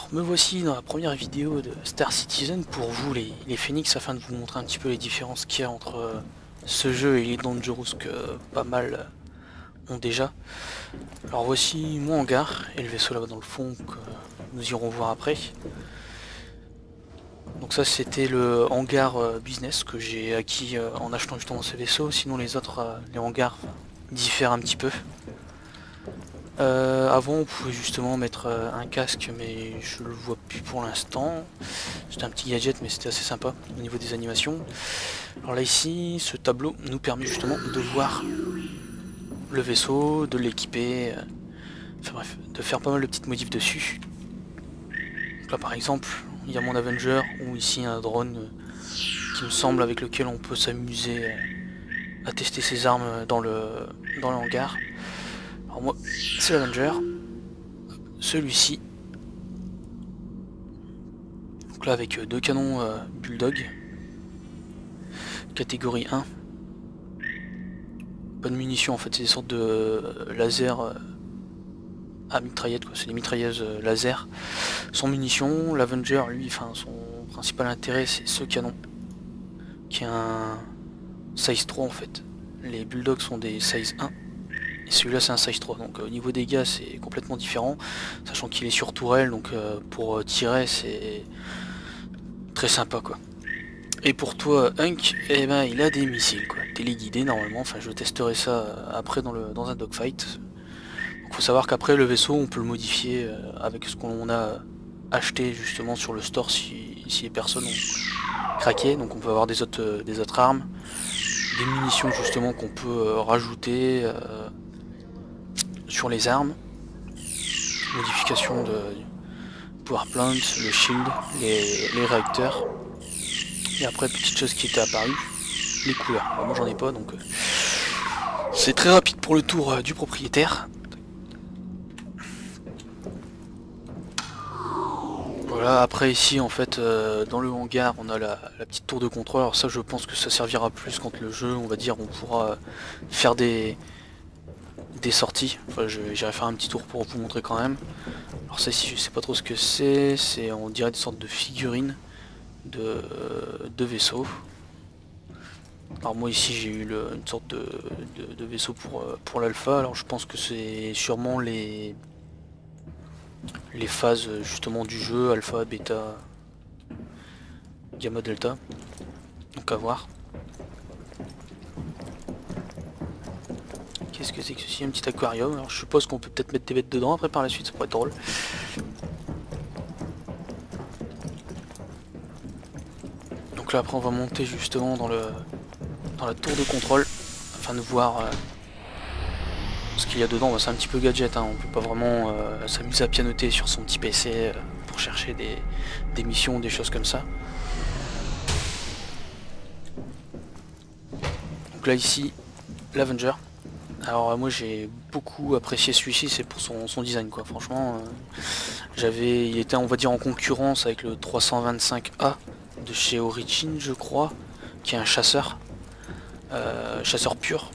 Alors, me voici dans la première vidéo de Star Citizen pour vous les Phoenix afin de vous montrer un petit peu les différences qu'il y a entre ce jeu et les Dangerous que pas mal ont déjà. Alors voici mon hangar et le vaisseau là-bas dans le fond que nous irons voir après. Donc ça c'était le hangar business que j'ai acquis en achetant justement ce vaisseau, sinon les autres, les hangars diffèrent un petit peu. Avant on pouvait justement mettre un casque mais je le vois plus pour l'instant. C'était un petit gadget mais c'était assez sympa au niveau des animations. Alors là ici ce tableau nous permet justement de voir le vaisseau, de l'équiper, enfin bref, de faire pas mal de petites modifs dessus. Donc là par exemple il y a mon Avenger ou ici un drone qui me semble avec lequel on peut s'amuser à tester ses armes dans le hangar. Alors moi c'est l'Avenger. Celui-ci, donc là avec deux canons Bulldog, catégorie 1, pas de munitions en fait, c'est des sortes de laser à mitraillette, c'est des mitrailleuses laser sans munitions. L'Avenger lui, enfin son principal intérêt c'est ce canon, qui est un size 3 en fait. Les Bulldogs sont des size 1. Et celui-là c'est un size 3, donc au niveau dégâts c'est complètement différent, sachant qu'il est sur tourelle, donc pour tirer c'est très sympa quoi. Et pour toi Hunk, eh ben il a des missiles quoi, téléguidés normalement, enfin je testerai ça après dans un dogfight. Donc faut savoir qu'après le vaisseau on peut le modifier avec ce qu'on a acheté justement sur le store si les personnes ont craqué, donc on peut avoir des autres armes, des munitions justement qu'on peut rajouter sur les armes, modification de power plant, le shield, les réacteurs, et après petite chose qui était apparue, les couleurs. Alors, moi j'en ai pas donc c'est très rapide pour le tour du propriétaire. Voilà, après ici en fait dans le hangar on a la petite tour de contrôle. Alors ça je pense que ça servira plus quand le jeu on va dire on pourra faire des sorties. Enfin j'irai faire un petit tour pour vous montrer quand même. Alors ça ici je sais pas trop ce que c'est on dirait des sortes de figurines de vaisseaux. Alors moi ici j'ai eu une sorte de vaisseau pour l'alpha, alors je pense que c'est sûrement les phases justement du jeu, alpha, bêta, gamma, delta, donc à voir. Qu'est-ce que c'est que ceci? Un petit aquarium, alors je suppose qu'on peut peut-être mettre des bêtes dedans après par la suite, ça pourrait être drôle. Donc là après on va monter justement dans la tour de contrôle afin de voir ce qu'il y a dedans. C'est un petit peu gadget, hein. On peut pas vraiment s'amuser à pianoter sur son petit PC pour chercher des missions, des choses comme ça. Donc là ici l'Avenger. Alors moi j'ai beaucoup apprécié celui-ci, c'est pour son design quoi, franchement il était on va dire en concurrence avec le 325A de chez Origin je crois, qui est un chasseur, chasseur pur.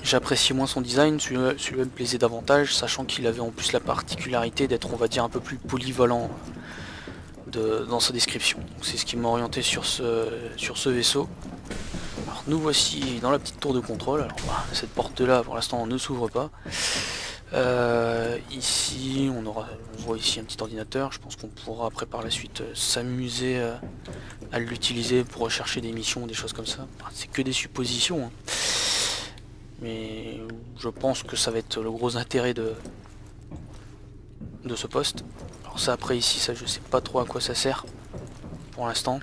J'apprécie moins son design, celui-là me plaisait davantage, sachant qu'il avait en plus la particularité d'être on va dire un peu plus polyvalent dans sa description. C'est ce qui m'a orienté sur ce vaisseau. Alors nous voici dans la petite tour de contrôle. Alors cette porte là pour l'instant ne s'ouvre pas. Ici on voit ici un petit ordinateur, je pense qu'on pourra après par la suite s'amuser à l'utiliser pour rechercher des missions ou des choses comme ça. C'est que des suppositions, hein. Mais je pense que ça va être le gros intérêt de ce poste. Alors ça après ici, ça je sais pas trop à quoi ça sert pour l'instant.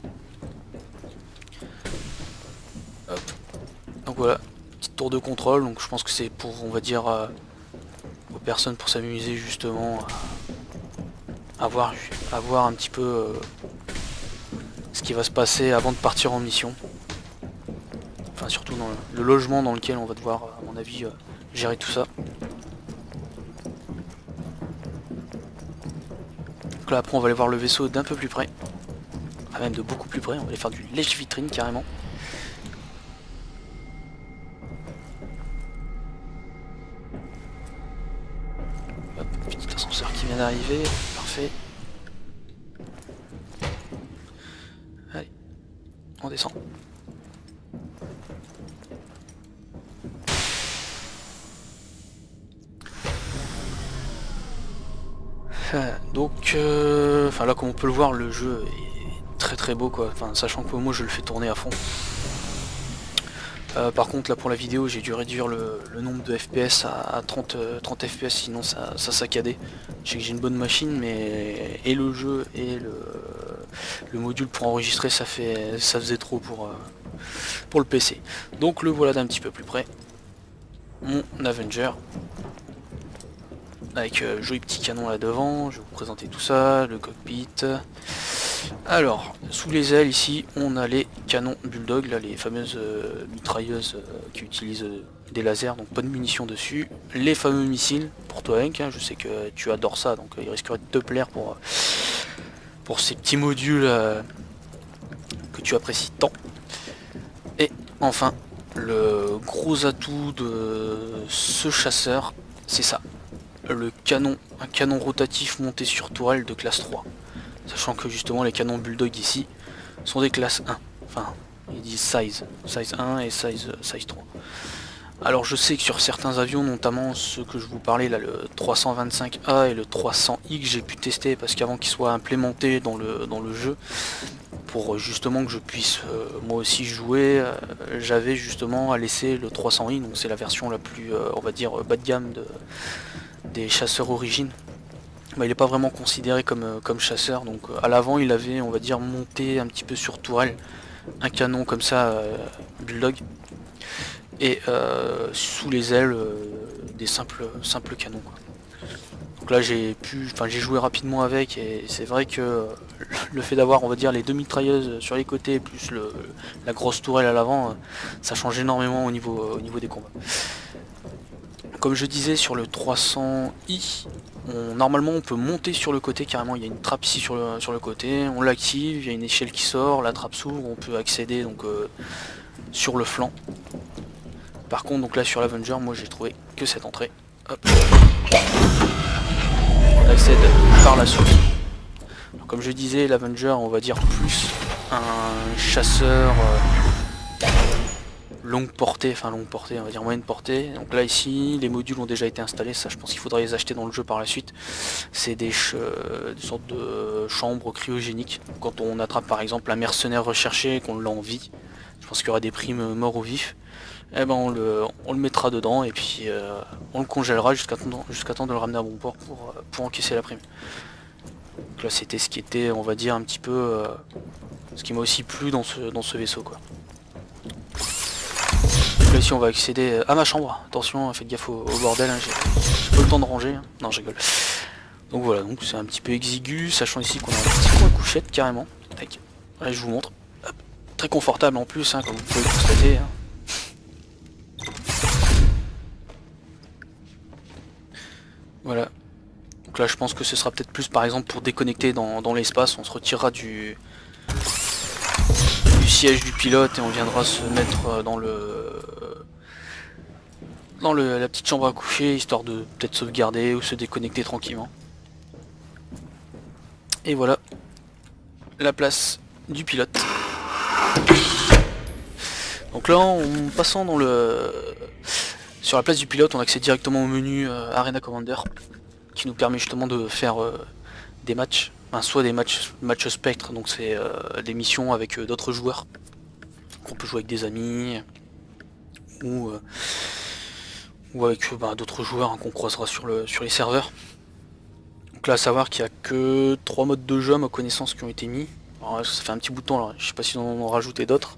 Donc voilà, petite tour de contrôle, donc je pense que c'est pour on va dire aux personnes pour s'amuser justement à voir un petit peu ce qui va se passer avant de partir en mission. Enfin surtout dans le logement dans lequel on va devoir à mon avis gérer tout ça. Donc là après on va aller voir le vaisseau d'un peu plus près. Ah, même de beaucoup plus près, on va aller faire du lèche-vitrine carrément. Hop, petit ascenseur qui vient d'arriver, parfait. descend. Donc, enfin là comme on peut le voir, le jeu est très beau quoi, enfin, sachant que moi je le fais tourner à fond. Par contre là pour la vidéo j'ai dû réduire le nombre de FPS à 30 FPS, sinon ça saccadait. Je sais que j'ai une bonne machine, mais et le jeu et le module pour enregistrer ça faisait trop pour le PC. Donc le voilà d'un petit peu plus près. Mon Avenger. Avec joli petit canon là devant, je vais vous présenter tout ça, le cockpit. Alors, sous les ailes ici, on a les canons Bulldog, là les fameuses mitrailleuses qui utilisent des lasers, donc pas de munitions dessus. Les fameux missiles, pour toi Hank, hein, je sais que tu adores ça, donc il risquerait de te plaire pour ces petits modules que tu apprécies tant. Et enfin, le gros atout de ce chasseur, c'est ça. Le canon, un canon rotatif monté sur tourelle de classe 3. Sachant que justement les canons Bulldog ici sont des classes 1. Enfin, ils disent size 1 et size 3. Alors je sais que sur certains avions, notamment ceux que je vous parlais là, le 325A et le 300I que j'ai pu tester parce qu'avant qu'ils soient implémentés dans le jeu, pour justement que je puisse moi aussi jouer, j'avais justement à laisser le 300i, donc c'est la version la plus on va dire bas de gamme des chasseurs origines. Bah, il n'est pas vraiment considéré comme chasseur, donc à l'avant il avait on va dire monté un petit peu sur tourelle un canon comme ça Bulldog, et sous les ailes des simples canons quoi. Donc là j'ai joué rapidement avec, et c'est vrai que le fait d'avoir on va dire les deux mitrailleuses sur les côtés plus la grosse tourelle à l'avant, ça change énormément au niveau des combats. Comme je disais sur le 300i, normalement on peut monter sur le côté carrément, il y a une trappe ici sur le côté, on l'active, il y a une échelle qui sort, la trappe s'ouvre, on peut accéder donc sur le flanc. Par contre donc là sur l'Avenger, moi j'ai trouvé que cette entrée. Hop. On accède par la source. Alors, comme je disais, l'Avenger on va dire plus un chasseur longue portée, on va dire moyenne portée. Donc là ici, les modules ont déjà été installés, ça je pense qu'il faudrait les acheter dans le jeu par la suite. C'est des sortes de chambres cryogéniques. Quand on attrape par exemple un mercenaire recherché et qu'on l'a en vie, je pense qu'il y aura des primes mort au vif, et ben on le mettra dedans et puis on le congèlera jusqu'à temps de le ramener à bon port pour encaisser la prime. Donc là c'était ce qui était on va dire un petit peu ce qui m'a aussi plu dans ce vaisseau quoi. Donc là ici on va accéder à ma chambre, attention faites gaffe au bordel, hein, j'ai pas le temps de ranger, hein. Non je rigole. Donc voilà, donc c'est un petit peu exigu, sachant ici qu'on a un petit coin couchette carrément. Tac. Là je vous montre. Hop. Très confortable en plus, hein, comme vous pouvez le constater. Hein. Voilà. Donc là je pense que ce sera peut-être plus par exemple pour déconnecter dans l'espace, on se retirera du siège du pilote et on viendra se mettre dans la petite chambre à coucher, histoire de peut-être sauvegarder ou se déconnecter tranquillement. Et voilà la place du pilote. Donc là en passant sur la place du pilote, on accède directement au menu Arena Commander, qui nous permet justement de faire des matchs, enfin, soit des matchs spectre, donc c'est des missions avec d'autres joueurs, qu'on peut jouer avec des amis, ou avec d'autres joueurs hein, qu'on croisera sur les serveurs. Donc là à savoir qu'il n'y a que 3 modes de jeu à ma connaissance qui ont été mis. Alors, ça fait un petit bout de temps là, je sais pas si on en a rajouté d'autres.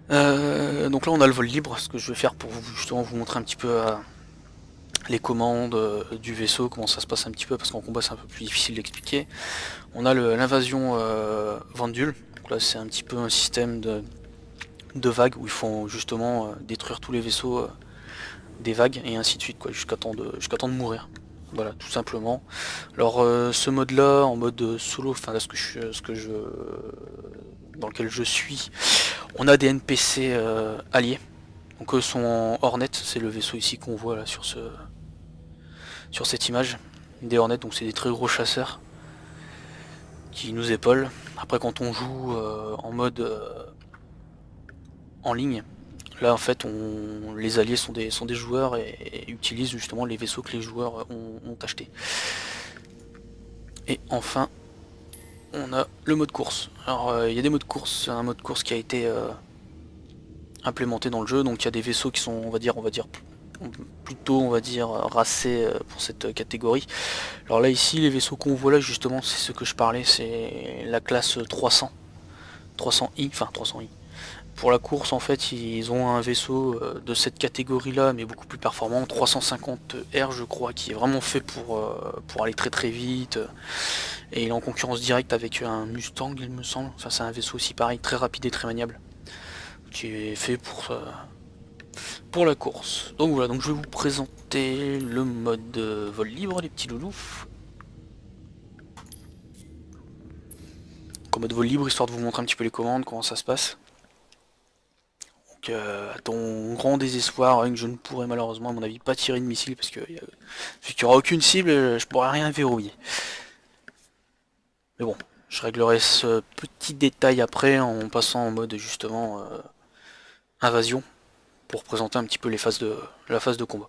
Donc là on a le vol libre, ce que je vais faire pour justement vous montrer un petit peu les commandes du vaisseau, comment ça se passe un petit peu, parce qu'en combat c'est un peu plus difficile d'expliquer. On a l'invasion Vandule, donc là c'est un petit peu un système de vagues où il faut justement détruire tous les vaisseaux des vagues et ainsi de suite quoi, jusqu'à temps de mourir. Voilà, tout simplement. Alors ce mode là, en mode solo, enfin là dans lequel je suis, on a des NPC alliés. Donc eux sont en Hornet, c'est le vaisseau ici qu'on voit là sur cette image. Des Hornets, donc c'est des très gros chasseurs qui nous épaulent. Après quand on joue en mode en ligne, là en fait les alliés sont des joueurs et utilisent justement les vaisseaux que les joueurs ont achetés. Et enfin on a le mode course. Alors il y a des modes course, un mode course qui a été implémenté dans le jeu, donc il y a des vaisseaux qui sont on va dire plutôt racés pour cette catégorie. Alors là ici les vaisseaux qu'on voit là justement c'est ce que je parlais, c'est la classe 300i, enfin 300i. Pour la course en fait ils ont un vaisseau de cette catégorie là mais beaucoup plus performant, 350R je crois, qui est vraiment fait pour aller très très vite, et il est en concurrence directe avec un Mustang il me semble, enfin c'est un vaisseau aussi pareil, très rapide et très maniable, qui est fait pour la course. Donc voilà, donc je vais vous présenter le mode vol libre les petits loulous. Donc en mode vol libre, histoire de vous montrer un petit peu les commandes, comment ça se passe. Donc à ton grand désespoir, je ne pourrai malheureusement à mon avis pas tirer de missile parce que vu qu'il n'y aura aucune cible, je pourrai rien verrouiller. Mais bon, je réglerai ce petit détail après en passant en mode justement invasion, pour présenter un petit peu la phase de combat.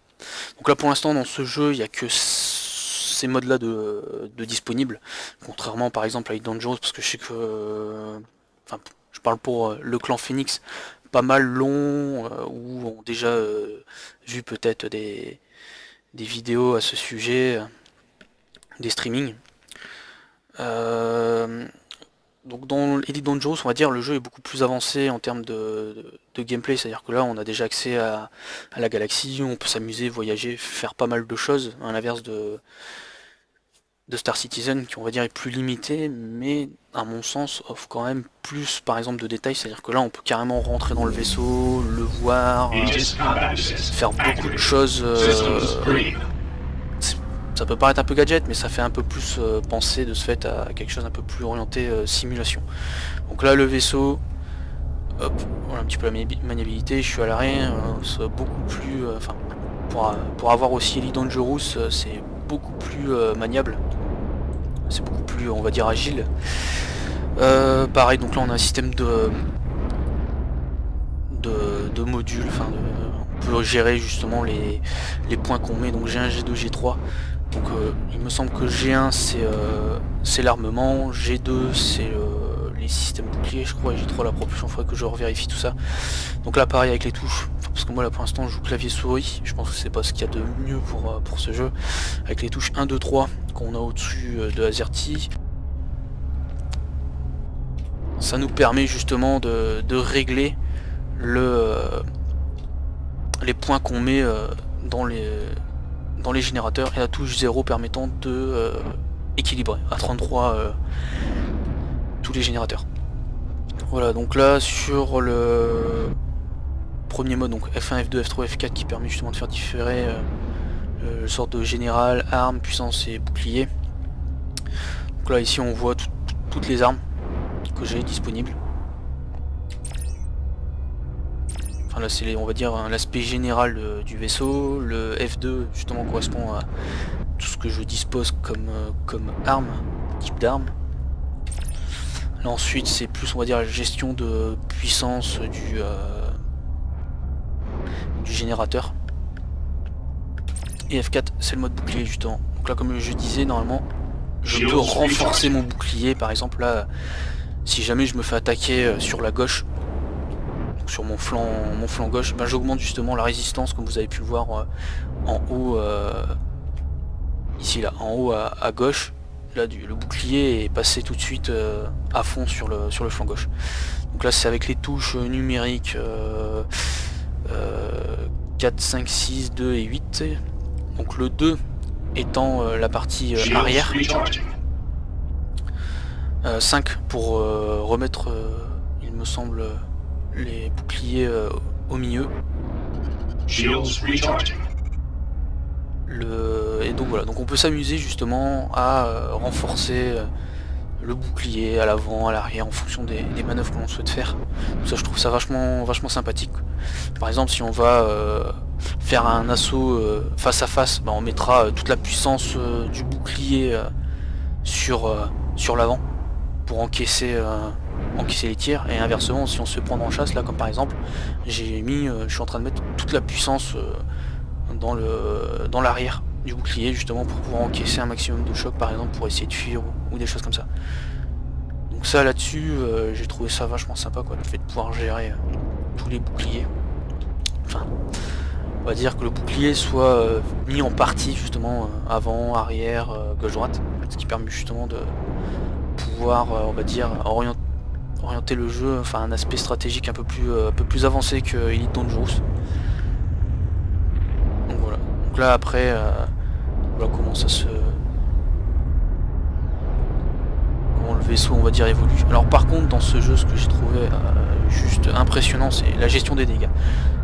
Donc là pour l'instant dans ce jeu il n'y a que ces modes là de disponibles, contrairement par exemple à Elite Dangerous, parce que je sais que, enfin je parle pour le clan Phoenix, pas mal long, où ont déjà vu peut-être des vidéos à ce sujet, des streamings. Donc dans Elite Dangerous, on va dire, le jeu est beaucoup plus avancé en termes de gameplay, c'est-à-dire que là on a déjà accès à la galaxie, on peut s'amuser, voyager, faire pas mal de choses, à l'inverse de Star Citizen qui on va dire est plus limité, mais à mon sens offre quand même plus par exemple de détails, c'est-à-dire que là on peut carrément rentrer dans le vaisseau, le voir, faire beaucoup de choses. Ça peut paraître un peu gadget, mais ça fait un peu plus penser de ce fait à quelque chose un peu plus orienté simulation. Donc là le vaisseau, hop, voilà un petit peu la maniabilité, je suis à l'arrêt, c'est beaucoup plus, enfin pour avoir aussi Elite Dangerous, c'est beaucoup plus maniable, c'est beaucoup plus on va dire agile. Pareil, donc là on a un système de modules, enfin on peut gérer justement les points qu'on met, donc G1, G2, G3. Donc il me semble que G1 c'est l'armement, G2 c'est les systèmes boucliers je crois, et G3 la propulsion, il faudrait que je revérifie tout ça. Donc là pareil avec les touches, parce que moi là pour l'instant je joue clavier souris, je pense que c'est pas ce qu'il y a de mieux pour ce jeu, avec les touches 1, 2, 3 qu'on a au-dessus de AZERTY. Ça nous permet justement de régler les points qu'on met dans les générateurs, et la touche 0 permettant de équilibrer à 33 tous les générateurs. Voilà, donc là sur le premier mode, donc F1, F2, F3, F4, qui permet justement de faire différer le sort de général, arme, puissance et bouclier. Donc là ici on voit toutes les armes que j'ai disponibles. Enfin là c'est on va dire l'aspect général du vaisseau. Le F2 justement correspond à tout ce que je dispose comme arme, type d'arme. Là ensuite c'est plus on va dire la gestion de puissance du générateur. Et F4 c'est le mode bouclier justement. Donc là comme je disais, normalement je peux renforcer mon bouclier, par exemple là si jamais je me fais attaquer sur la gauche, sur mon flanc gauche, ben j'augmente justement la résistance, comme vous avez pu le voir en haut, ici là, en haut à gauche. Là le bouclier est passé tout de suite à fond sur le flanc gauche. Donc là c'est avec les touches numériques 4, 5, 6, 2 et 8. Donc le 2 étant la partie arrière. 5 pour remettre, il me semble, les boucliers au milieu. Et donc voilà, donc on peut s'amuser justement à renforcer le bouclier à l'avant, à l'arrière, en fonction des manœuvres que l'on souhaite faire. Donc ça je trouve ça vachement sympathique. Par exemple si on va faire un assaut face à face, ben, on mettra toute la puissance du bouclier sur l'avant. pour encaisser les tirs, et inversement si on se prend en chasse, là comme par exemple j'ai mis, je suis en train de mettre toute la puissance dans l'arrière du bouclier justement pour pouvoir encaisser un maximum de chocs par exemple pour essayer de fuir ou des choses comme ça. Donc ça là-dessus j'ai trouvé ça vachement sympa quoi, le fait de pouvoir gérer tous les boucliers. Enfin, on va dire que le bouclier soit mis en partie justement avant, arrière, gauche-droite, ce qui permet justement de pouvoir on va dire orienter le jeu, enfin un aspect stratégique un peu plus avancé que Elite Dangerous. Donc voilà. Donc là après voilà comment le vaisseau on va dire évolue. Alors par contre dans ce jeu ce que j'ai trouvé juste impressionnant c'est la gestion des dégâts.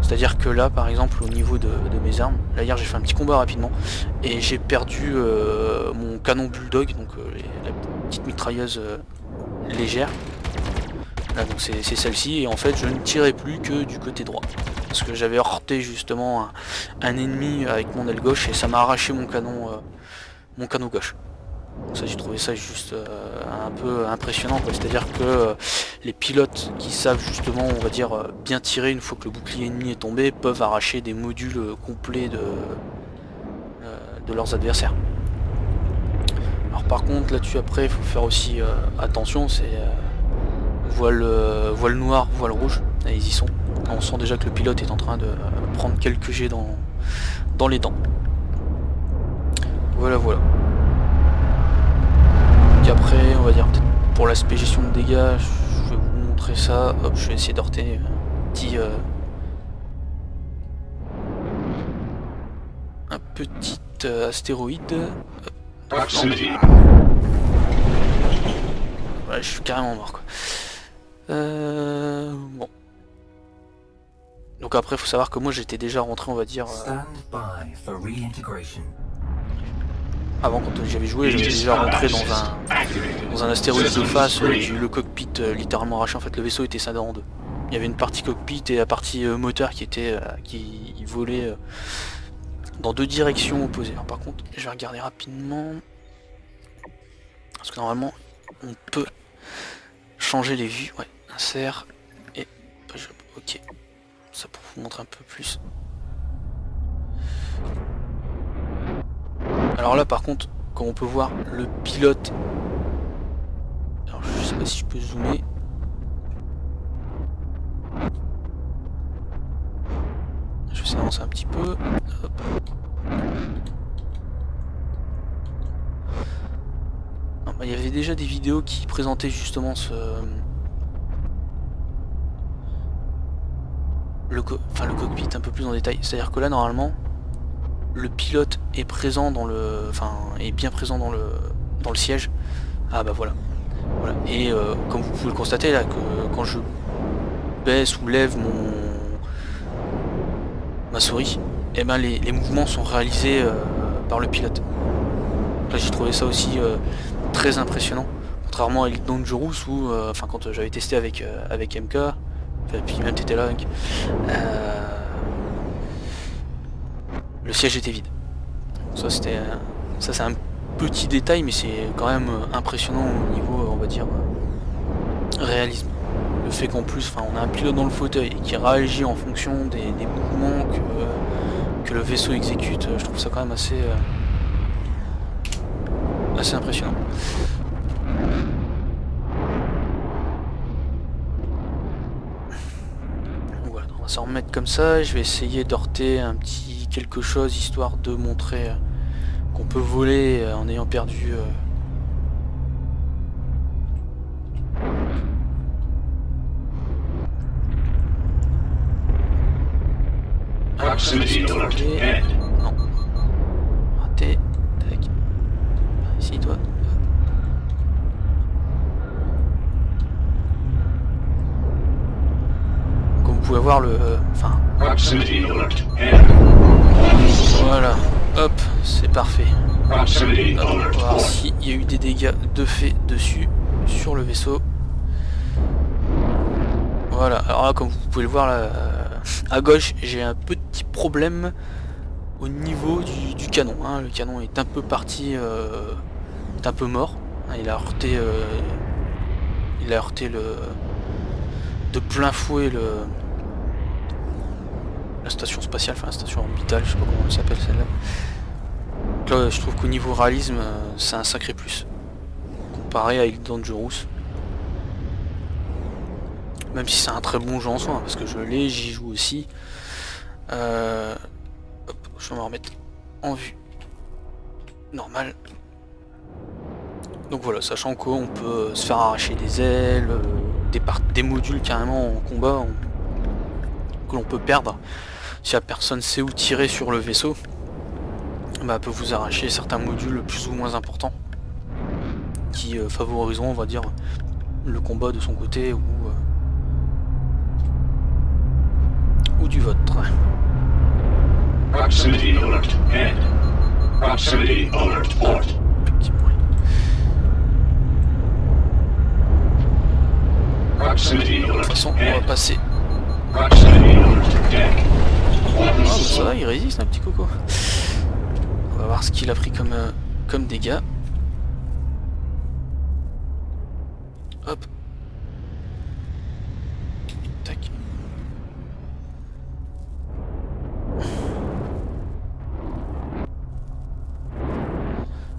C'est à dire que là par exemple au niveau de mes armes, là hier j'ai fait un petit combat rapidement et j'ai perdu mon canon bulldog, donc la petite mitrailleuse légère. Là donc c'est celle-ci, et en fait je ne tirais plus que du côté droit. Parce que j'avais heurté justement un ennemi avec mon aile gauche et ça m'a arraché mon canon gauche. Donc ça j'ai trouvé ça juste un peu impressionnant, c'est-à-dire que les pilotes qui savent justement on va dire bien tirer une fois que le bouclier ennemi est tombé peuvent arracher des modules complets de leurs adversaires. Alors par contre là-dessus après il faut faire aussi attention, c'est voile noir, voile rouge, là, ils y sont. On sent déjà que le pilote est en train de prendre quelques jets dans les dents. Voilà. Donc après on va dire peut-être pour l'aspect gestion de dégâts, je vais vous montrer ça. Hop, je vais essayer d'heurter un petit astéroïde. Hop, ouais, je suis carrément mort quoi. Bon. Donc après faut savoir que moi j'étais déjà rentré on va dire avant quand j'avais joué j'étais déjà rentré dans un astéroïde de face, j'ai eu le cockpit littéralement arraché, en fait le vaisseau était scindé en deux. Il y avait une partie cockpit et la partie moteur qui volait dans deux directions opposées. Alors, par contre je vais regarder rapidement parce que normalement on peut changer les vues, ouais, insert et ok, ça pour vous montrer un peu plus. Alors là par contre comme on peut voir le pilote, alors je sais pas si je peux zoomer, je vais essayer d'avancer un petit peu. Hop. Non, bah, il y avait déjà des vidéos qui présentaient justement le cockpit un peu plus en détail, c'est à dire que là normalement le pilote est présent est bien présent dans le siège. Ah bah voilà. Et comme vous pouvez le constater là, que quand je baisse ou lève ma souris, et ben les mouvements sont réalisés par le pilote. Là j'ai trouvé ça aussi très impressionnant, contrairement à Elite Dangerous où quand j'avais testé avec MK, puis même t'étais là avec, le siège était vide. Ça c'est un petit détail mais c'est quand même impressionnant au niveau on va dire réalisme. Le fait qu'en plus on a un pilote dans le fauteuil et qui réagit en fonction des mouvements que le vaisseau exécute, je trouve ça quand même assez impressionnant. Voilà, on va s'en remettre comme ça, je vais essayer d'heurter un petit quelque chose histoire de montrer qu'on peut voler en ayant perdu non, raté, tac, ici toi. Comme vous pouvez voir voilà, hop, c'est parfait. Hop, on va voir s'il y a eu des dégâts de fait dessus sur le vaisseau. Voilà, alors là comme vous pouvez le voir là, à gauche j'ai un petit problème au niveau du canon, hein. Le canon est un peu parti, est un peu mort, il a heurté il a heurté de plein fouet la station spatiale, enfin la station orbitale, je sais pas comment elle s'appelle celle-là. Donc là je trouve qu'au niveau réalisme c'est un sacré plus comparé à Elite Dangerous. Même si c'est un très bon jeu en soi, hein, parce que je l'ai, j'y joue aussi. Hop, je vais me remettre en vue normale. Donc voilà, sachant qu'on peut se faire arracher des ailes, des modules carrément en combat que l'on peut perdre. Si la personne sait où tirer sur le vaisseau, bah, peut vous arracher certains modules plus ou moins importants qui favoriseront, on va dire, le combat de son côté ou du vôtre. Proximity alert. Head. Proximity alert. Port. Proximity De toute alert. façon, on va passer. Proximity alert. Deck. Ah, bah, ça va, il résiste un petit coco. On va voir ce qu'il a pris comme dégâts. Hop. Tac.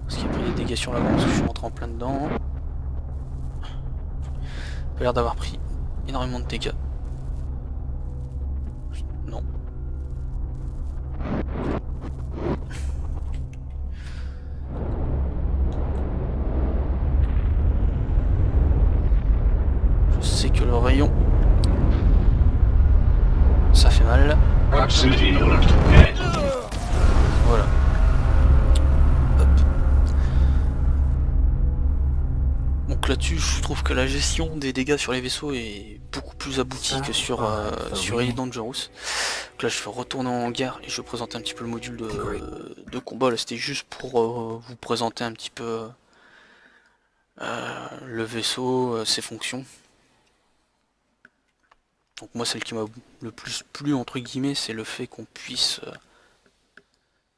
Est-ce qu'il a pris des dégâts sur l'avant parce que je suis rentré en plein dedans. Il a l'air d'avoir pris énormément de dégâts. Non. Je sais que le rayon, ça fait mal. Proximity alert. Head. Voilà. Hop. Donc là-dessus, je trouve que la gestion des dégâts sur les vaisseaux est beaucoup plus aboutie que sur Elite Dangerous. Donc là, je vais retourner en hangar et je vais présenter un petit peu le module de combat. Là, c'était juste pour vous présenter un petit peu le vaisseau, ses fonctions. Donc moi, celle qui m'a le plus plu, entre guillemets, c'est le fait qu'on puisse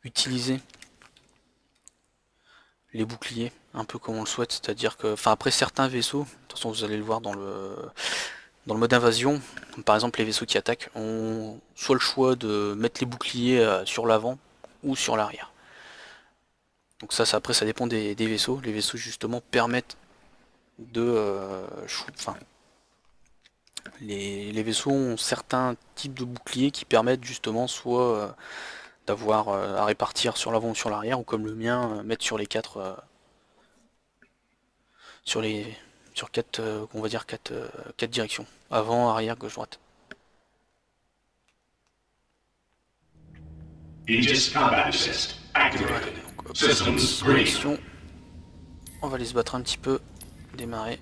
utiliser les boucliers un peu comme on le souhaite, c'est-à-dire que, enfin après certains vaisseaux, de toute façon vous allez le voir dans le mode invasion, par exemple les vaisseaux qui attaquent ont soit le choix de mettre les boucliers sur l'avant ou sur l'arrière. Donc ça après ça dépend des vaisseaux. Les vaisseaux justement permettent de enfin les vaisseaux ont certains types de boucliers qui permettent justement soit d'avoir à répartir sur l'avant ou sur l'arrière, ou comme le mien, mettre sur les quatre sur quatre on va dire quatre directions, avant, arrière, gauche, droite. Aegis combat assist activated. Voilà, donc, hop, Systems green. action. On va aller se battre un petit peu, démarrer.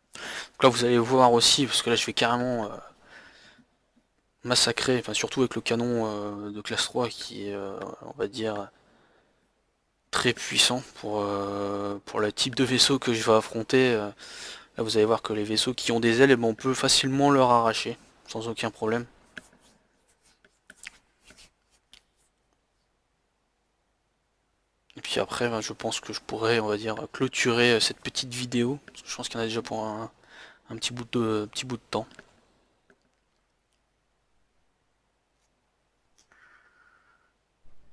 Donc là vous allez voir aussi, parce que là je vais carrément massacrer, enfin surtout avec le canon de classe 3 qui est on va dire très puissant pour le type de vaisseau que je vais affronter. Là vous allez voir que les vaisseaux qui ont des ailes, eh ben, on peut facilement leur arracher sans aucun problème. Et puis après ben, je pense que je pourrais, on va dire, clôturer cette petite vidéo. Je pense qu'il y en a déjà pour un petit bout de temps.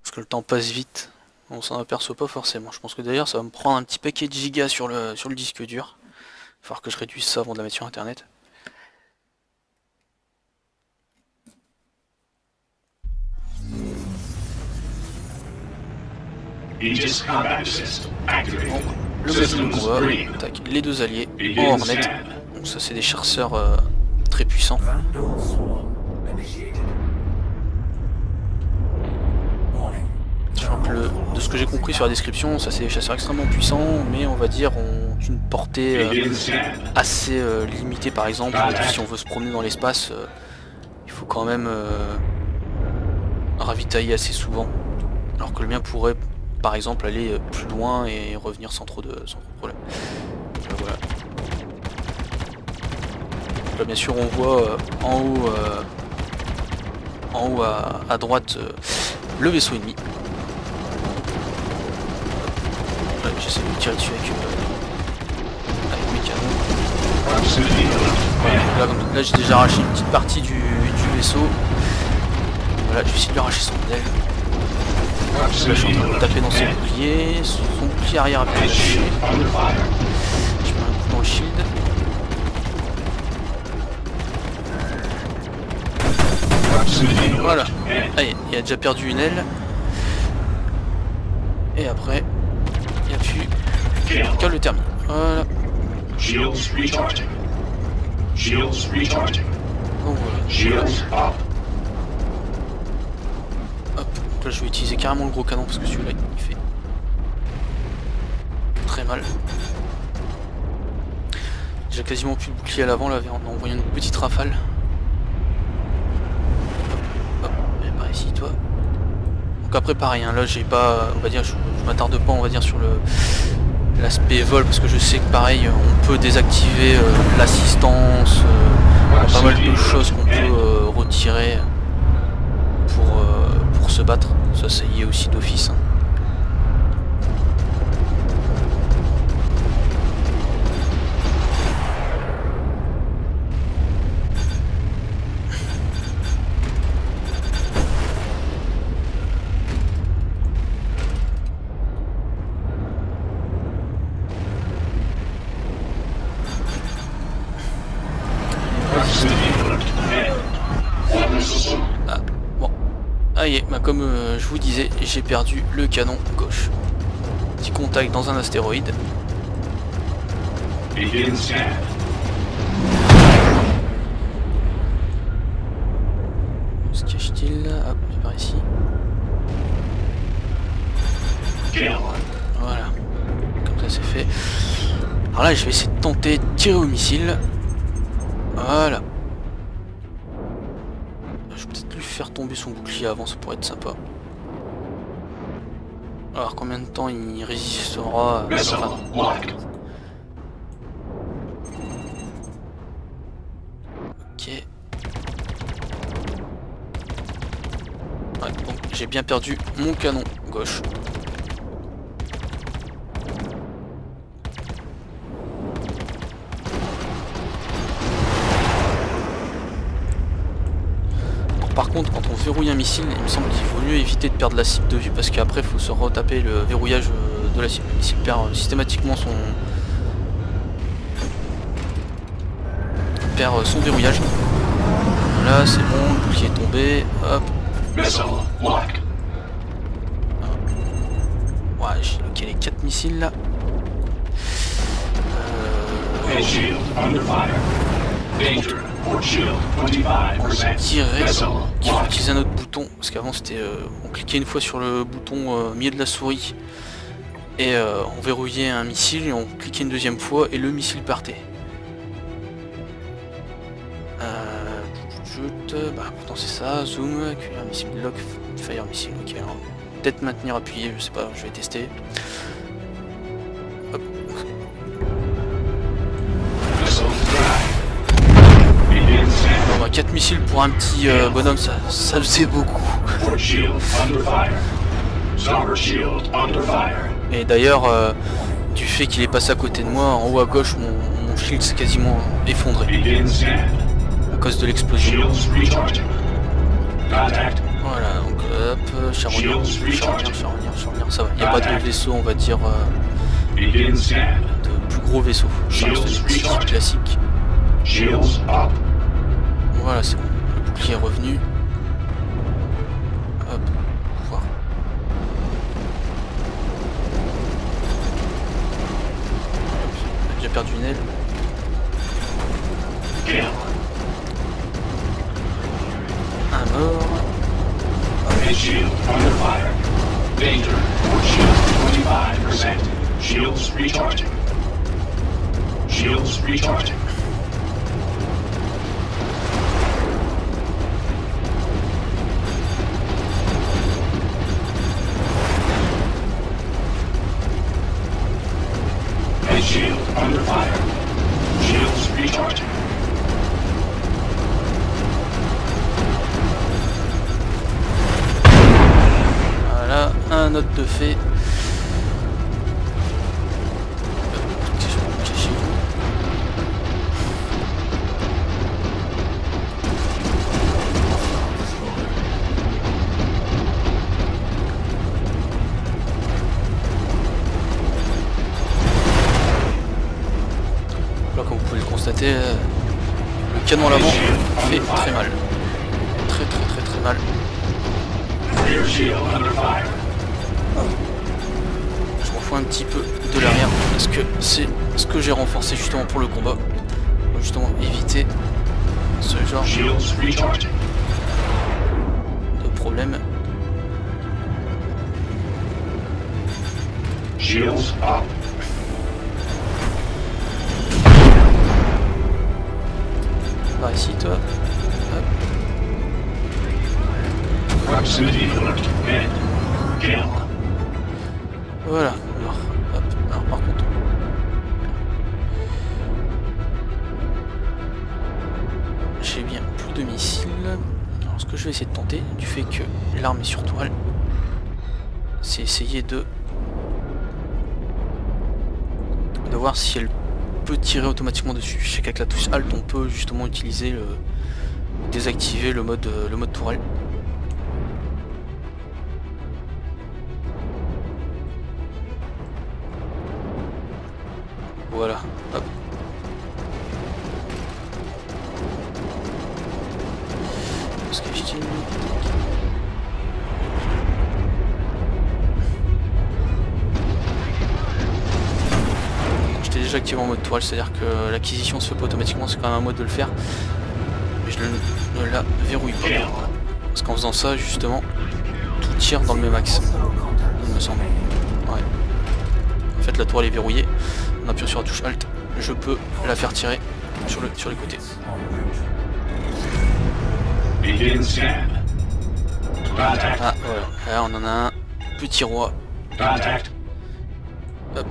Parce que le temps passe vite, on s'en aperçoit pas forcément. Je pense que d'ailleurs ça va me prendre un petit paquet de gigas sur le disque dur. Il va falloir que je réduise ça avant de la mettre sur internet. Aegis combat assist activated. Donc, le bateau de combat, green. tac, les deux alliés en Begin Hornet. scan. Donc ça c'est des chasseurs très puissants. Vandal swarm initiated. Warning. Donc, de ce que j'ai compris sur la description, ça c'est des chasseurs extrêmement puissants, mais on va dire ont une portée Begin scan. assez limitée. Par exemple, si on veut se promener dans l'espace, il faut quand même ravitailler assez souvent. Alors que le mien pourrait par exemple aller plus loin et revenir sans trop de problème. Voilà. Là bien sûr on voit en haut à droite le vaisseau ennemi. Là j'essaie de tirer dessus avec mes canon. Proximity alert. Voilà, là j'ai déjà arraché une petite partie du vaisseau. Voilà, je vais essayer de lui arracher son aile. Là, je suis en train de Proximity taper dans ses alert. boucliers. Son bouclier arrière a pu Head lâcher. shield under fire. Je mets un coup dans le shield. Proximity alert. Voilà. Head. Allez, il a déjà perdu une aile. Et après, il n'y a plus Kill. qu'à le terminer. Voilà. Shields recharging. Shields recharging. Donc voilà. Shields up. Hop. Donc là, je vais utiliser carrément le gros canon parce que celui-là, il fait très mal. J'ai quasiment plus de bouclier à l'avant, là, en envoyant une petite rafale. Hop, et par ici, toi. Donc après, pareil, hein, là, j'ai pas, on va dire, je m'attarde pas, on va dire, sur l'aspect vol, parce que je sais que pareil, on peut désactiver l'assistance, il y a pas mal de choses qu'on peut retirer pour se battre. Ça y est aussi d'office. Hein. Proximity alert. Head. Weapon system. Ah, bon. Ah y est, bah, comme je vous disais, j'ai perdu le canon gauche. Petit contact dans un astéroïde. Begin scan. Où se cache-t-il? Hop, c'est par ici. Kill. Voilà. Comme ça c'est fait. Alors là, je vais essayer de tenter de tirer au missile. Voilà. Je vais peut-être lui faire tomber son bouclier avant, ça pourrait être sympa. Alors combien de temps il résistera Missile locked. Ok. Ouais, donc j'ai bien perdu mon canon gauche. Par contre, quand on verrouille un missile, il me semble qu'il vaut mieux éviter de perdre la cible de vue parce qu'après il faut se retaper le verrouillage de la cible. Le missile perd systématiquement son verrouillage. Là c'est bon, le bouclier est tombé, hop. Missile locked. Ouais, j'ai loqué les 4 missiles là. Head shield under fire. Danger. Port shield 25%. Dirais Missile qu'il faut locked. utiliser un autre bouton parce qu'avant c'était on cliquait une fois sur le bouton milieu de la souris et on verrouillait un missile et on cliquait une deuxième fois et le missile partait. Bah pourtant c'est ça, zoom, accueillir un missile lock, fire missile, ok, alors peut-être maintenir appuyé, je sais pas, je vais tester. Hop. Missile drive. Begin scan. Bon, bah, 4 missiles pour un petit bonhomme, ça faisait beaucoup. Port shield under fire. Starboard shield under fire. Et d'ailleurs, du fait qu'il est passé à côté de moi, en haut à gauche, mon shield s'est quasiment effondré Begin scan. à cause de l'explosion. Shields recharging. Contact. Voilà, donc hop, charronnière, ça va. Il n'y a pas de vaisseau, on va dire, Begin scan. de plus gros vaisseau. Ça reste des petits kits classiques. Shields up. Voilà, c'est bon. Le bouclier est revenu. Hop, voir. On a déjà perdu une aile. Kill. Un mort. Head shield under fire. Danger. Port shield 25%. Shields recharging. Shields recharging. Head shield under fire. Shields recharging. Voilà, un autre de fait. Caché. c'est le canon à l'avant fait très mal. Très mal. Rear shield under fire. Je m'en fous un petit peu de l'arrière parce que c'est ce que j'ai renforcé justement pour le combat. Pour justement éviter ce genre Shields recharging. de problème. Shields up. Par ici toi. Hop. Proximity alert. Head. Kill. Voilà. Alors, hop. Alors par contre. J'ai bien plus de missiles. Alors ce que je vais essayer de tenter, du fait que l'arme est sur toile, c'est essayer de voir si elle peut tirer automatiquement dessus. Je sais qu'avec la touche Alt on peut justement utiliser désactiver le mode tourelle. Voilà, hop. Ce que je dis. J'étais déjà activé en mode toile, c'est-à-dire que l'acquisition se fait pas automatiquement, c'est quand même un mode de le faire. Mais je ne la verrouille pas. Parce qu'en faisant ça, justement, tout tire dans le même axe, il me semble. Ouais. En fait, la toile est verrouillée. En appuyant sur la touche Alt, je peux la faire tirer sur les côtés. Begin scan. Contact. Ah, voilà. Là, on en a un petit roi. Contact. Hop.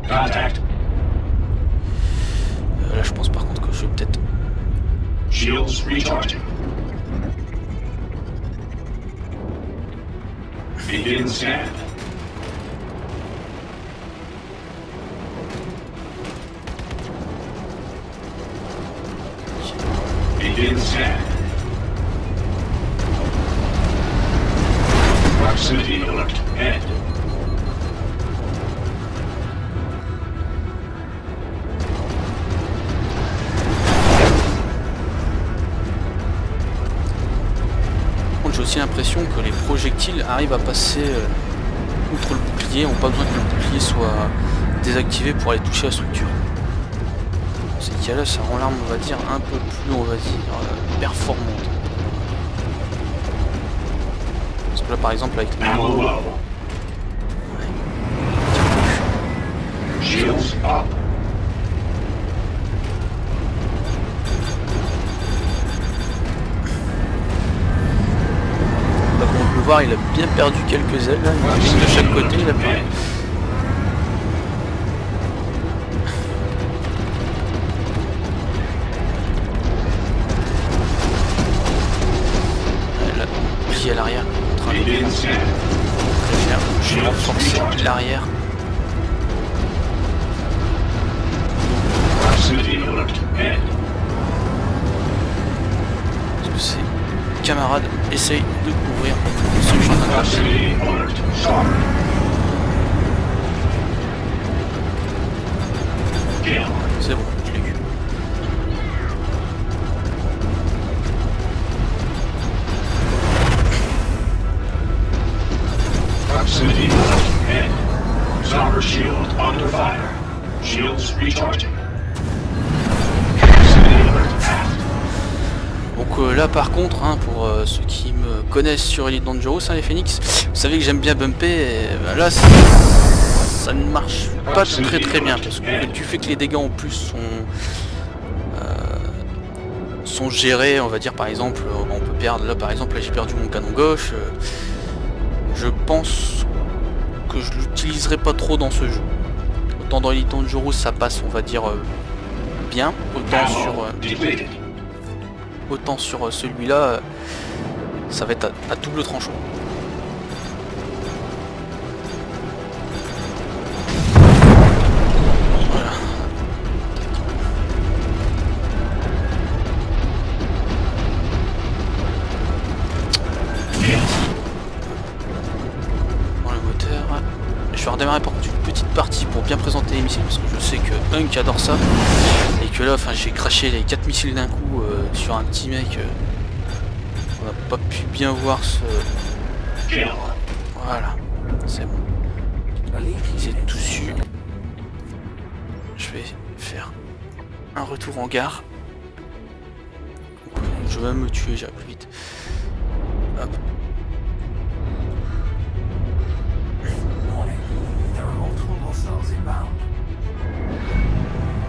Contact. Là, je pense par contre que je vais peut-être... Shields recharging. Begin scan. Begin scan. Proximity alert. Head. J'ai aussi l'impression que les projectiles arrivent à passer outre le bouclier, on n'a pas besoin que le bouclier soit désactivé pour aller toucher la structure. Dans ces cas-là, ça rend l'arme, on va dire, un peu plus, on va dire, performante. Parce que là, par exemple, avec Ammo low. Shields up. comme on peut le voir, il a bien perdu quelques ailes, là, une de chaque côté, il a perdu. À l'arrière, en train de faire. Je vais renforcer l'arrière. Parce que ces camarades essayent de couvrir ce que je suis en train de faire. C'est bon, je l'ai eu. Proximity head. Somber shield under fire. Shields recharging. Donc là par contre, hein, pour ceux qui me connaissent sur Elite Dangerous, hein, les Phoenix, vous savez que j'aime bien bumper, et ben là ça ne marche pas très bien, parce que du fait que les dégâts en plus sont gérés, on va dire par exemple, on peut perdre, là par exemple, là j'ai perdu mon canon gauche, je pense que je l'utiliserai pas trop dans ce jeu. Autant dans Elite Dangerous ça passe, on va dire, bien, autant sur celui-là, ça va être à double tranchant. Voilà. Dans le moteur. Je vais redémarrer par contre une petite parti pour bien présenter les missiles, parce que je sais que Hunk adore ça, et que là, enfin, j'ai craché les 4 missiles d'un coup sur un petit mec. On n'a pas pu bien voir ce... Kill. Voilà, c'est bon. C'est tout su. Je vais faire un retour en gare. Je vais même me tuer, j'irai plus vite. Hop. Warning. There are multiple hostiles inbound.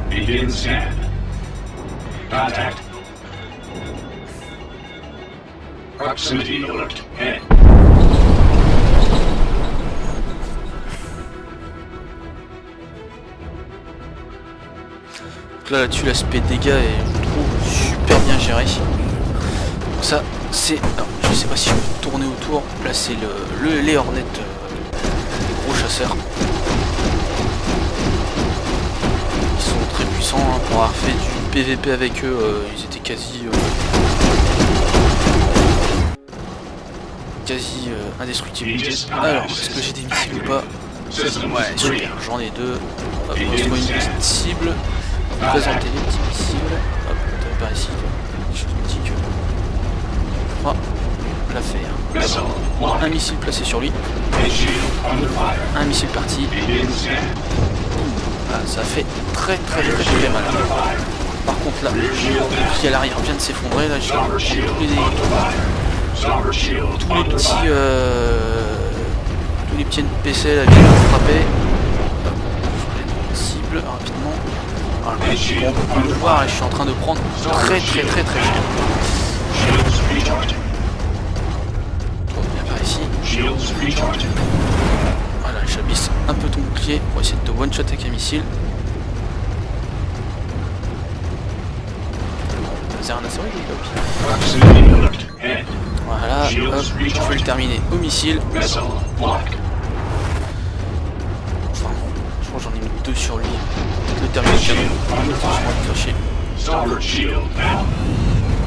Begin scan. Contact. Proximity alert. Head. Donc là, là-dessus, l'aspect dégâts est, je trouve, super bien géré. Donc ça, c'est... alors, je sais pas si je peux tourner autour. Là, c'est les Hornets, les gros chasseurs. Ils sont très puissants, hein, pour avoir fait du PVP avec eux, ils étaient quasi indestructibles. Alors, est-ce que j'ai des missiles ou pas? System Ouais, free. super, j'en ai deux. Hop, on se trouve une petite cible. Présenter les petits missiles. Hop, t'as par ici. Je te dis que... on va l'affaire. Missile locked. Un missile placé sur lui. A shield under fire. Un missile parti. Begin scan. Ah, ça fait très mal. Under fire. Par contre là, le bouclier à l'arrière vient de s'effondrer. Là, j'ai Starboard shield tous les under fire. Starboard shield under petits... fire. tous les petits NPC là viennent de frapper. Hop, je vais une cible rapidement. Voilà. Bon, on peut le voir et je suis en train de prendre très cher. Shields recharging. On vient par ici. Shields recharging. Voilà, j'abaisse un peu ton bouclier pour essayer de te one-shot avec un missile. C'est un astéroïde ou pas? Proximity alert. Head. Voilà, hop, je vais le terminer au missile. Missile locked. Enfin, je crois que j'en ai mis deux sur lui. Peut-être le terminer au canon. Under Je vais fire. me cracher. Starboard shield down.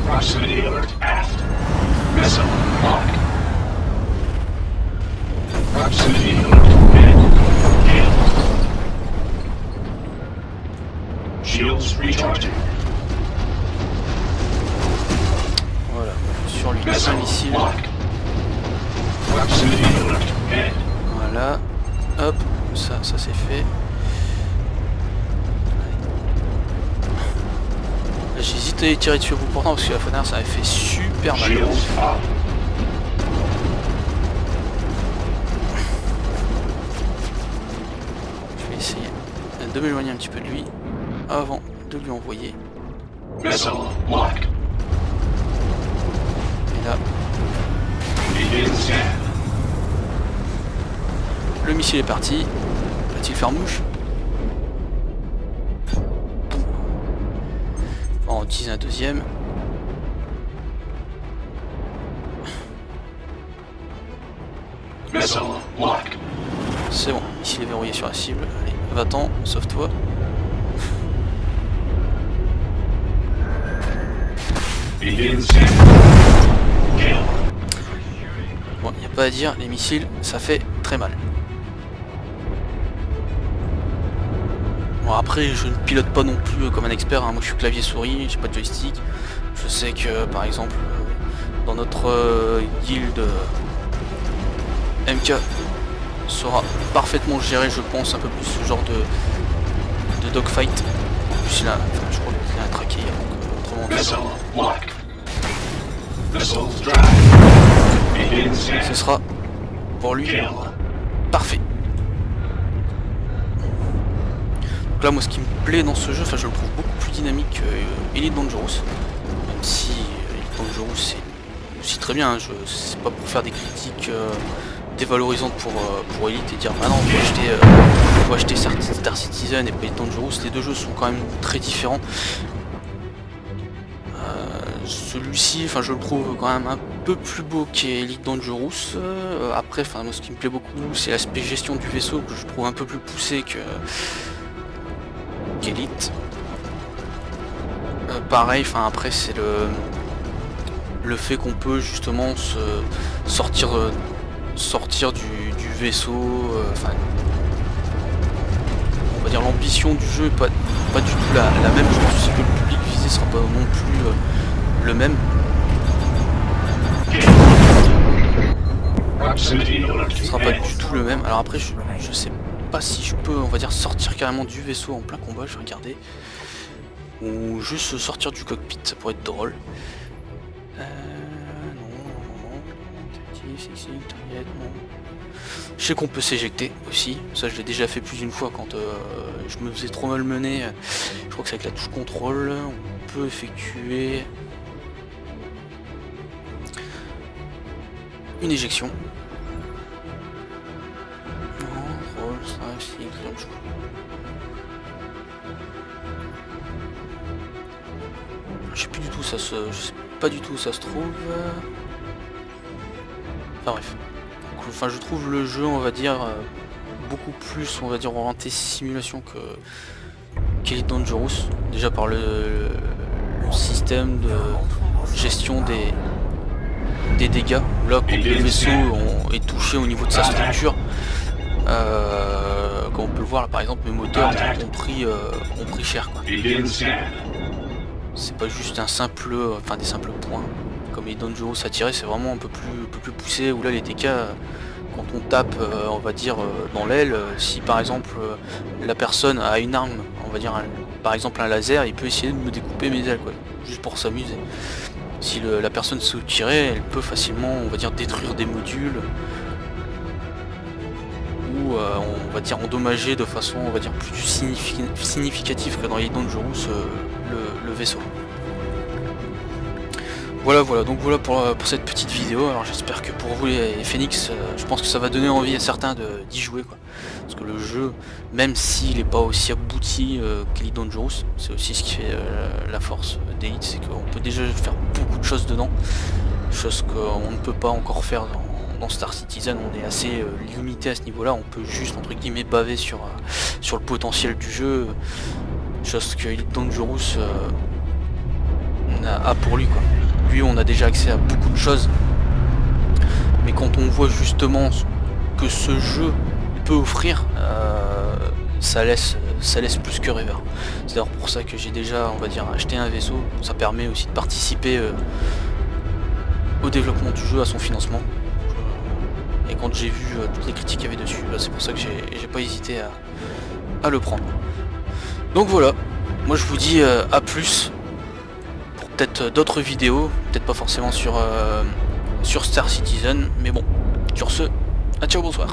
Proximity alert aft. Missile locked. Proximity alert head. Kill. Shields recharging. Voilà, sur lui, un Missile missile. locked. Proximity alert head. Voilà, hop, ça c'est fait. Là, j'hésite à les tirer dessus à bout portant parce que la fenêtre ça avait fait super mal. Shields up. Je vais essayer de m'éloigner un petit peu de lui avant de lui envoyer. Missile locked. Et là, Begin scan. le missile est parti. Va-t-il faire mouche? On en utilise un deuxième. Missile locked. C'est bon, ici il est verrouillé sur la cible. Allez, va-t'en, sauve-toi. Begin scan. Kill. Bon, il n'y a pas à dire, les missiles, ça fait très mal. Bon, après, je ne pilote pas non plus comme un expert, hein. Moi je suis clavier souris, j'ai pas de joystick. Je sais que, par exemple, dans notre guild, MK saura parfaitement gérer, je pense, un peu plus ce genre de dogfight. En plus, il a, enfin, je crois qu'il a un traqué, donc autrement dit, Missile locked. Missiles drive. Begin ce scan. sera pour lui Kill. parfait. Donc là, moi, ce qui me plaît dans ce jeu, enfin, je le trouve beaucoup plus dynamique que Elite Dangerous. Même si Elite Dangerous, c'est aussi très bien, hein. C'est pas pour faire des critiques dévalorisantes pour Elite et dire bah non, faut acheter Star Citizen et pas Elite Dangerous. Les deux jeux sont quand même très différents. Celui-ci, enfin, je le trouve quand même un peu plus beau qu'Elite Dangerous. Après, enfin, moi, ce qui me plaît beaucoup, c'est l'aspect gestion du vaisseau que je trouve un peu plus poussé qu'Elite. Pareil, enfin, après, c'est le fait qu'on peut justement sortir du vaisseau, enfin, dire l'ambition du jeu est pas du tout la même. Je pense aussi que le public visé sera pas non plus le même. Proximity alert. Ce sera pas du tout le même. Alors après je sais pas si je peux, on va dire, sortir carrément du vaisseau en plein combat, je vais regarder. Ou juste sortir du cockpit, ça pourrait être drôle. Je sais qu'on peut s'éjecter aussi, ça je l'ai déjà fait plus d'une fois quand je me faisais trop malmener. Je crois que c'est avec la touche contrôle, on peut effectuer une éjection. Non, roll, 5, 6, je crois. Je sais plus du tout, je sais pas du tout où ça se trouve. Enfin bref. Donc, enfin je trouve le jeu, on va dire, beaucoup plus, on va dire, orienté simulation que qu'Elite Dangerous. Déjà par le système de gestion des dégâts. Là quand le vaisseau est touché au niveau de sa structure, comme on peut le voir là, par exemple mes moteurs ont pris cher quoi. Begin scan. C'est pas juste un simple, enfin des simples points comme les Dangerous à tirer, c'est vraiment un peu plus poussé, où là les TK, quand on tape on va dire dans l'aile, si par exemple la personne a une arme, on va dire par exemple un laser, il peut essayer de me découper mes ailes quoi, juste pour s'amuser. Si la personne sait tirer, elle peut facilement, on va dire, détruire des modules ou on va dire endommager de façon, on va dire, plus significative que dans les Dangerous le vaisseau. Voilà, donc voilà pour cette petite vidéo. Alors j'espère que pour vous les Phoenix, je pense que ça va donner envie à certains d'y jouer quoi. Parce que le jeu, même s'il n'est pas aussi abouti qu'Elite Dangerous, c'est aussi ce qui fait la force d'Elite, c'est qu'on peut déjà faire beaucoup de choses dedans. Chose qu'on ne peut pas encore faire dans Star Citizen, on est assez limité à ce niveau là, on peut juste entre guillemets baver sur le potentiel du jeu. Chose que Elite Dangerous a pour lui quoi. Lui on a déjà accès à beaucoup de choses, mais quand on voit justement que ce jeu peut offrir, ça laisse plus que rêveur. C'est d'ailleurs pour ça que j'ai déjà, on va dire, acheté un vaisseau. Ça permet aussi de participer au développement du jeu, à son financement. Et quand j'ai vu toutes les critiques qu'il y avait dessus, c'est pour ça que j'ai pas hésité à le prendre. Donc voilà, moi je vous dis à plus pour peut-être d'autres vidéos, peut-être pas forcément sur Star Citizen, mais bon, sur ce, à ciao, bonsoir.